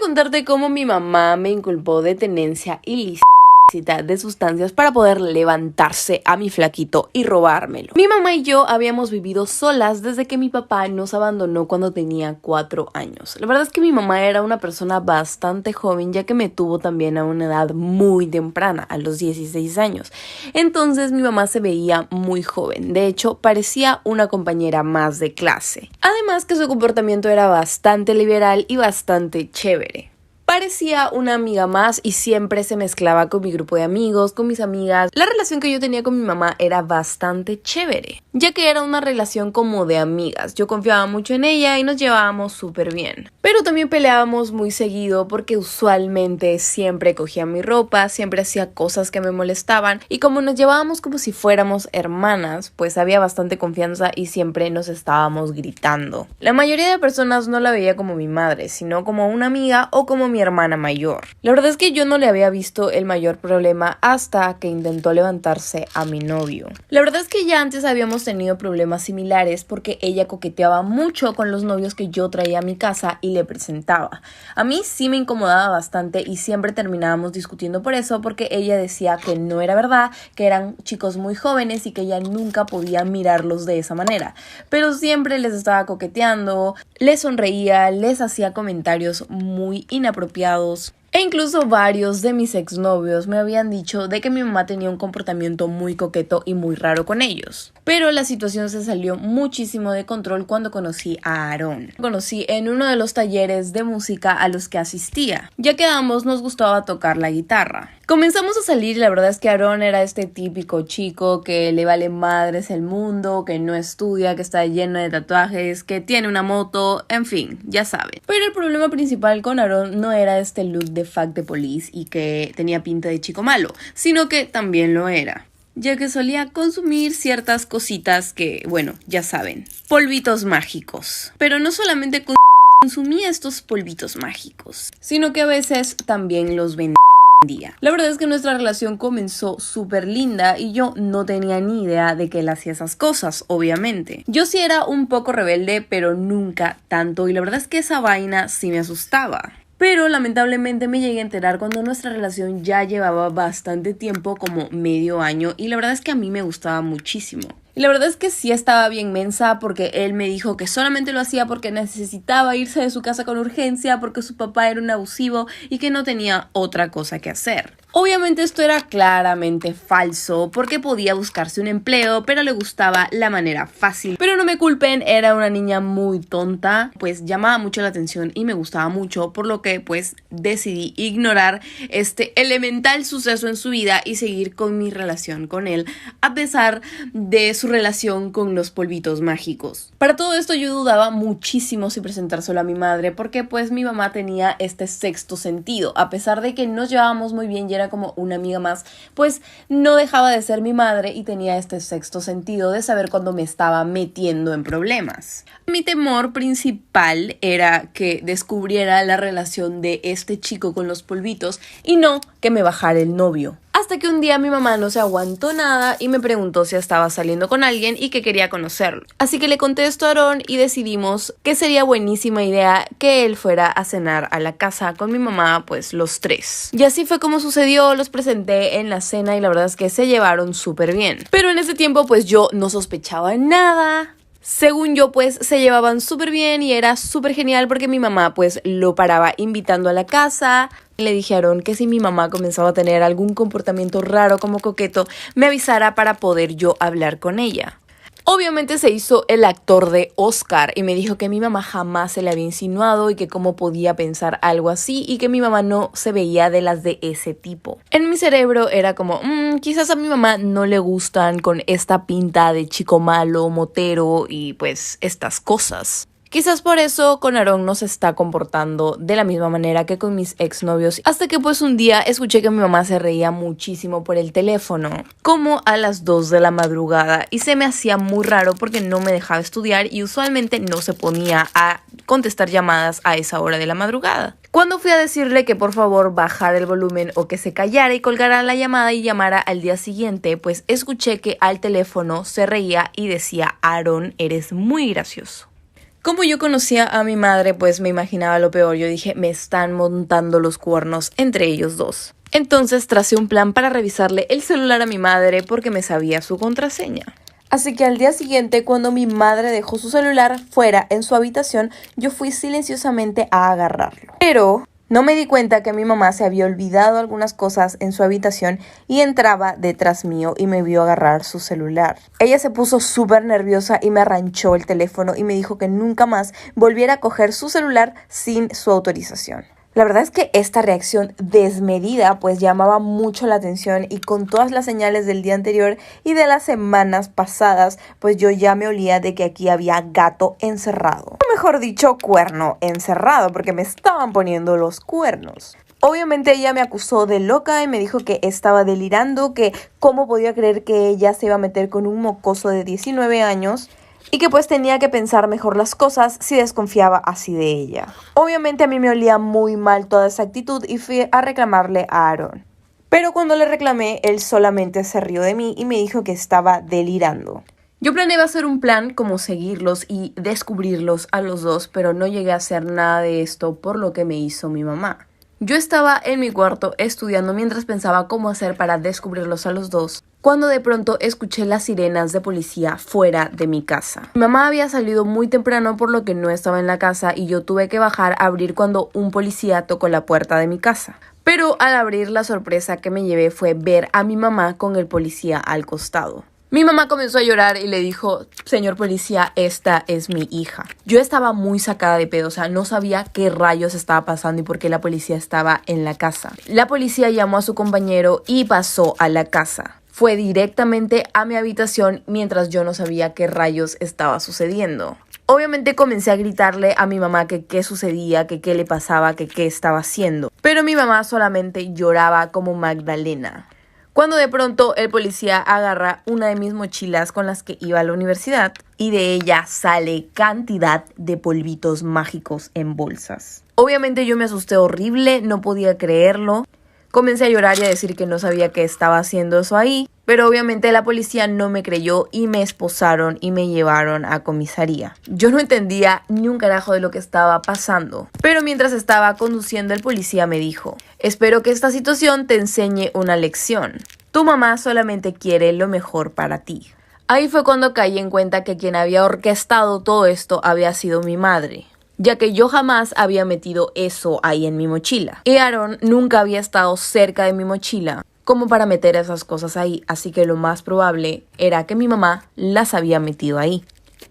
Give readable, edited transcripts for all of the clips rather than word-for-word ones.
contarte cómo mi mamá me inculpó de tenencia ilícita de sustancias para poder levantarse a mi flaquito y robármelo. Mi mamá y yo habíamos vivido solas desde que mi papá nos abandonó cuando tenía 4 años. La verdad es que mi mamá era una persona bastante joven, ya que me tuvo también a una edad muy temprana, a los 16 años. Entonces mi mamá se veía muy joven, de hecho parecía una compañera más de clase. Además que su comportamiento era bastante liberal y bastante chévere. Parecía una amiga más y siempre se mezclaba con mi grupo de amigos, con mis amigas. La relación que yo tenía con mi mamá era bastante chévere, ya que era una relación como de amigas. Yo confiaba mucho en ella y nos llevábamos súper bien. Pero también peleábamos muy seguido porque usualmente siempre cogía mi ropa, siempre hacía cosas que me molestaban y como nos llevábamos como si fuéramos hermanas, pues había bastante confianza y siempre nos estábamos gritando. La mayoría de personas no la veía como mi madre, sino como una amiga o como mi hermana mayor. La verdad es que yo no le había visto el mayor problema hasta que intentó levantarse a mi novio. La verdad es que ya antes habíamos tenido problemas similares porque ella coqueteaba mucho con los novios que yo traía a mi casa y le presentaba. A mí sí me incomodaba bastante y siempre terminábamos discutiendo por eso, porque ella decía que no era verdad, que eran chicos muy jóvenes y que ella nunca podía mirarlos de esa manera. Pero siempre les estaba coqueteando, les sonreía, les hacía comentarios muy inapropiados. E incluso varios de mis exnovios me habían dicho de que mi mamá tenía un comportamiento muy coqueto y muy raro con ellos. Pero la situación se salió muchísimo de control cuando conocí a Aarón. Conocí en uno de los talleres de música a los que asistía, ya que a ambos nos gustaba tocar la guitarra. Comenzamos a salir y la verdad es que Aarón era este típico chico que le vale madres el mundo, que no estudia, que está lleno de tatuajes, que tiene una moto, en fin, ya saben. Pero el problema principal con Aarón no era este look de fuck the police y que tenía pinta de chico malo, sino que también lo era, ya que solía consumir ciertas cositas que, bueno, ya saben, polvitos mágicos. Pero no solamente consumía estos polvitos mágicos, sino que a veces también los vendía. La verdad es que nuestra relación comenzó súper linda y yo no tenía ni idea de que él hacía esas cosas, obviamente. Yo sí era un poco rebelde, pero nunca tanto, y la verdad es que esa vaina sí me asustaba. Pero lamentablemente me llegué a enterar cuando nuestra relación ya llevaba bastante tiempo, como medio año, y la verdad es que a mí me gustaba muchísimo. Y la verdad es que sí estaba bien mensa, porque él me dijo que solamente lo hacía porque necesitaba irse de su casa con urgencia, porque su papá era un abusivo y que no tenía otra cosa que hacer. Obviamente esto era claramente falso, porque podía buscarse un empleo, pero le gustaba la manera fácil. Pero no me culpen, era una niña muy tonta, pues llamaba mucho la atención y me gustaba mucho, por lo que pues decidí ignorar este elemental suceso en su vida y seguir con mi relación con él, a pesar de su relación con los polvitos mágicos. Para todo esto yo dudaba muchísimo si presentárselo a mi madre, porque pues mi mamá tenía este sexto sentido. A pesar de que nos llevábamos muy bien y era como una amiga más, pues no dejaba de ser mi madre y tenía este sexto sentido de saber cuando me estaba metiendo en problemas. Mi temor principal era que descubriera la relación de este chico con los polvitos y no que me bajara el novio. Hasta que un día mi mamá no se aguantó nada y me preguntó si estaba saliendo con alguien y que quería conocerlo. Así que le conté esto a Aarón y decidimos que sería buenísima idea que él fuera a cenar a la casa con mi mamá, pues los tres. Y así fue como sucedió, los presenté en la cena y la verdad es que se llevaron súper bien. Pero en ese tiempo pues yo no sospechaba nada. Según yo, pues se llevaban súper bien y era súper genial porque mi mamá pues lo paraba invitando a la casa. Le dijeron que si mi mamá comenzaba a tener algún comportamiento raro como coqueto, me avisara para poder yo hablar con ella. Obviamente se hizo el actor de Oscar y me dijo que mi mamá jamás se le había insinuado y que cómo podía pensar algo así y que mi mamá no se veía de las de ese tipo. En mi cerebro era como, quizás a mi mamá no le gustan con esta pinta de chico malo, motero y pues estas cosas. Quizás por eso con Aarón no se está comportando de la misma manera que con mis exnovios. Hasta que pues un día escuché que mi mamá se reía muchísimo por el teléfono, como a las 2 de la madrugada, y se me hacía muy raro porque no me dejaba estudiar y usualmente no se ponía a contestar llamadas a esa hora de la madrugada. Cuando fui a decirle que por favor bajara el volumen o que se callara y colgara la llamada y llamara al día siguiente, pues escuché que al teléfono se reía y decía: Aarón, eres muy gracioso. Como yo conocía a mi madre, pues me imaginaba lo peor. Yo dije, me están montando los cuernos entre ellos dos. Entonces tracé un plan para revisarle el celular a mi madre porque me sabía su contraseña. Así que al día siguiente, cuando mi madre dejó su celular fuera en su habitación, yo fui silenciosamente a agarrarlo. Pero no me di cuenta que mi mamá se había olvidado algunas cosas en su habitación y entraba detrás mío y me vio agarrar su celular. Ella se puso súper nerviosa y me arranchó el teléfono y me dijo que nunca más volviera a coger su celular sin su autorización. La verdad es que esta reacción desmedida pues llamaba mucho la atención y con todas las señales del día anterior y de las semanas pasadas pues yo ya me olía de que aquí había gato encerrado. O mejor dicho, cuerno encerrado porque me estaban poniendo los cuernos. Obviamente ella me acusó de loca y me dijo que estaba delirando, que cómo podía creer que ella se iba a meter con un mocoso de 19 años. Y que pues tenía que pensar mejor las cosas si desconfiaba así de ella. Obviamente a mí me olía muy mal toda esa actitud y fui a reclamarle a Aaron. Pero cuando le reclamé, él solamente se rió de mí y me dijo que estaba delirando. Yo planeaba hacer un plan como seguirlos y descubrirlos a los dos, pero no llegué a hacer nada de esto por lo que me hizo mi mamá. Yo estaba en mi cuarto estudiando mientras pensaba cómo hacer para descubrirlos a los dos, cuando de pronto escuché las sirenas de policía fuera de mi casa. Mi mamá había salido muy temprano por lo que no estaba en la casa y yo tuve que bajar a abrir cuando un policía tocó la puerta de mi casa. Pero al abrir, la sorpresa que me llevé fue ver a mi mamá con el policía al costado. Mi mamá comenzó a llorar y le dijo, señor policía, esta es mi hija. Yo estaba muy sacada de pedo, o sea, no sabía qué rayos estaba pasando y por qué la policía estaba en la casa. La policía llamó a su compañero y pasó a la casa. Fue directamente a mi habitación mientras yo no sabía qué rayos estaba sucediendo. Obviamente comencé a gritarle a mi mamá que qué sucedía, que qué le pasaba, que qué estaba haciendo. Pero mi mamá solamente lloraba como Magdalena. Cuando de pronto el policía agarra una de mis mochilas con las que iba a la universidad y de ella sale cantidad de polvitos mágicos en bolsas. Obviamente yo me asusté horrible, no podía creerlo. Comencé a llorar y a decir que no sabía qué estaba haciendo eso ahí, pero obviamente la policía no me creyó y me esposaron y me llevaron a comisaría. Yo no entendía ni un carajo de lo que estaba pasando, pero mientras estaba conduciendo el policía me dijo, espero que esta situación te enseñe una lección. Tu mamá solamente quiere lo mejor para ti. Ahí fue cuando caí en cuenta que quien había orquestado todo esto había sido mi madre, ya que yo jamás había metido eso ahí en mi mochila. Y Aaron nunca había estado cerca de mi mochila como para meter esas cosas ahí, así que lo más probable era que mi mamá las había metido ahí.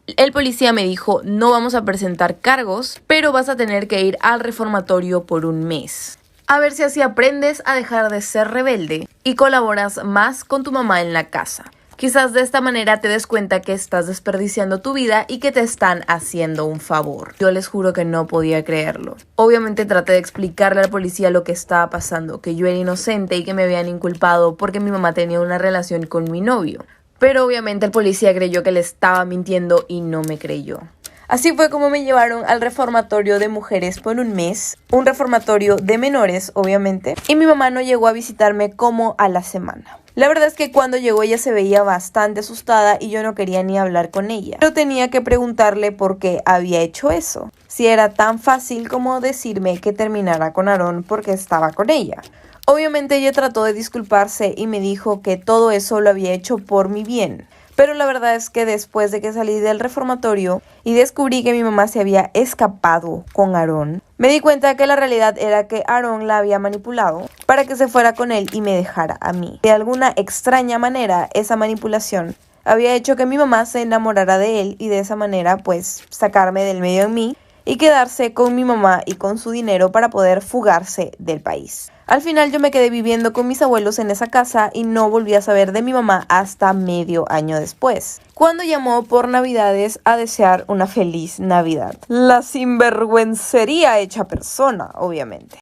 El policía me dijo, no vamos a presentar cargos, pero vas a tener que ir al reformatorio por un mes. A ver si así aprendes a dejar de ser rebelde y colaboras más con tu mamá en la casa. Quizás de esta manera te des cuenta que estás desperdiciando tu vida y que te están haciendo un favor. Yo les juro que no podía creerlo. Obviamente traté de explicarle al policía lo que estaba pasando, que yo era inocente y que me habían inculpado porque mi mamá tenía una relación con mi novio. Pero obviamente el policía creyó que le estaba mintiendo y no me creyó. Así fue como me llevaron al reformatorio de mujeres por un mes, un reformatorio de menores, obviamente, y mi mamá no llegó a visitarme como a la semana. La verdad es que cuando llegó ella se veía bastante asustada y yo no quería ni hablar con ella. Pero tenía que preguntarle por qué había hecho eso. Si era tan fácil como decirme que terminara con Aaron porque estaba con ella. Obviamente ella trató de disculparse y me dijo que todo eso lo había hecho por mi bien. Pero la verdad es que después de que salí del reformatorio y descubrí que mi mamá se había escapado con Aaron, me di cuenta que la realidad era que Aaron la había manipulado para que se fuera con él y me dejara a mí. De alguna extraña manera, esa manipulación había hecho que mi mamá se enamorara de él y de esa manera pues sacarme del medio en mí y quedarse con mi mamá y con su dinero para poder fugarse del país. Al final yo me quedé viviendo con mis abuelos en esa casa y no volví a saber de mi mamá hasta medio año después, cuando llamó por Navidades a desear una feliz Navidad. La sinvergüencería hecha persona, obviamente.